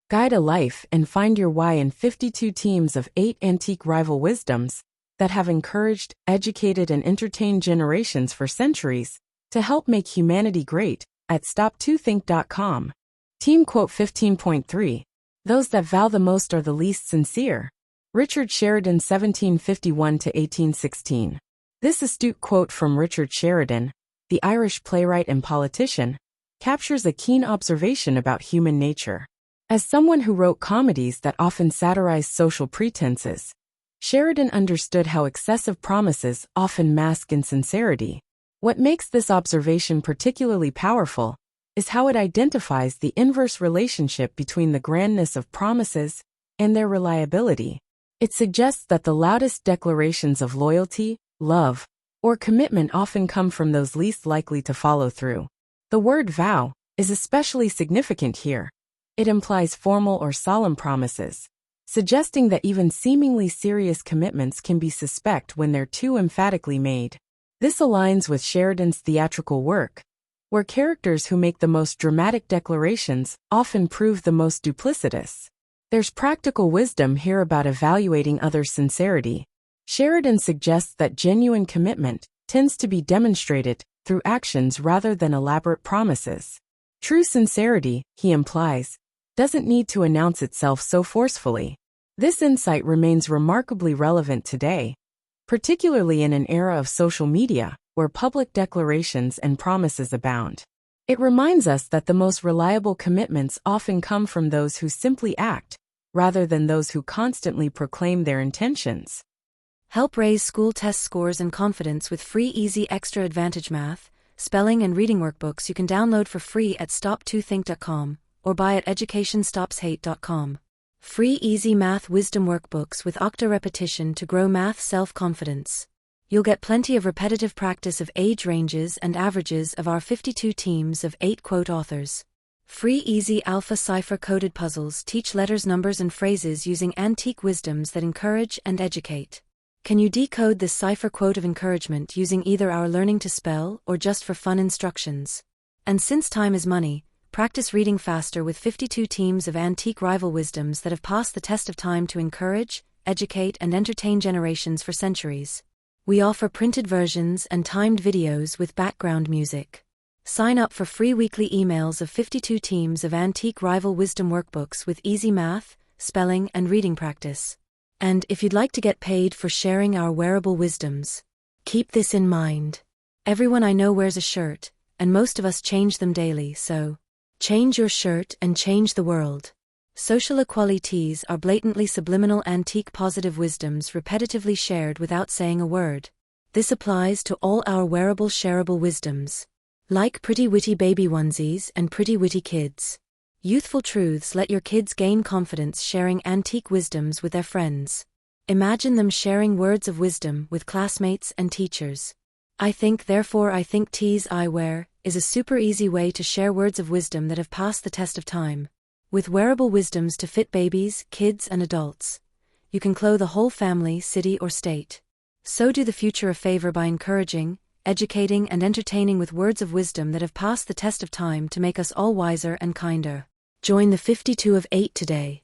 Guide a life and find your why in 52 teams of 8 antique rival wisdoms that have encouraged, educated, and entertained generations for centuries to help make humanity great at stop2think.com. Team quote 15.3. Those that vow the most are the least sincere. Richard Sheridan 1751–1816. This astute quote from Richard Sheridan, the Irish playwright and politician, captures a keen observation about human nature. As someone who wrote comedies that often satirized social pretenses, Sheridan understood how excessive promises often mask insincerity. What makes this observation particularly powerful is how it identifies the inverse relationship between the grandness of promises and their reliability. It suggests that the loudest declarations of loyalty, love, or commitment often come from those least likely to follow through. The word vow is especially significant here. It implies formal or solemn promises, suggesting that even seemingly serious commitments can be suspect when they're too emphatically made. This aligns with Sheridan's theatrical work, where characters who make the most dramatic declarations often prove the most duplicitous. There's practical wisdom here about evaluating others' sincerity. Sheridan suggests that genuine commitment tends to be demonstrated through actions rather than elaborate promises. True sincerity, he implies, doesn't need to announce itself so forcefully. This insight remains remarkably relevant today, particularly in an era of social media, where public declarations and promises abound. It reminds us that the most reliable commitments often come from those who simply act, rather than those who constantly proclaim their intentions. Help raise school test scores and confidence with free easy extra advantage math, spelling and reading workbooks you can download for free at stop2think.com or buy at educationstopshate.com. Free easy math wisdom workbooks with octa repetition to grow math self-confidence. You'll get plenty of repetitive practice of age ranges and averages of our 52 teams of 8 quote authors. Free easy alpha cipher-coded puzzles teach letters, numbers, and phrases using antique wisdoms that encourage and educate. Can you decode this cipher quote of encouragement using either our Learning to Spell or just for fun instructions? And since time is money, practice reading faster with 52 teams of antique rival wisdoms that have passed the test of time to encourage, educate, and entertain generations for centuries. We offer printed versions and timed videos with background music. Sign up for free weekly emails of 52 teams of antique rival wisdom workbooks with easy math, spelling, and reading practice. And if you'd like to get paid for sharing our wearable wisdoms, keep this in mind. Everyone I know wears a shirt, and most of us change them daily, so change your shirt and change the world. Social equalities are blatantly subliminal antique positive wisdoms repetitively shared without saying a word. This applies to all our wearable shareable wisdoms. Like pretty witty baby onesies and pretty witty kids. Youthful truths let your kids gain confidence sharing antique wisdoms with their friends. Imagine them sharing words of wisdom with classmates and teachers. I think therefore I think tees I wear is a super easy way to share words of wisdom that have passed the test of time. With wearable wisdoms to fit babies, kids, and adults, you can clothe a whole family, city, or state. So do the future a favor by encouraging, educating, and entertaining with words of wisdom that have passed the test of time to make us all wiser and kinder. Join the 52 of 8 today.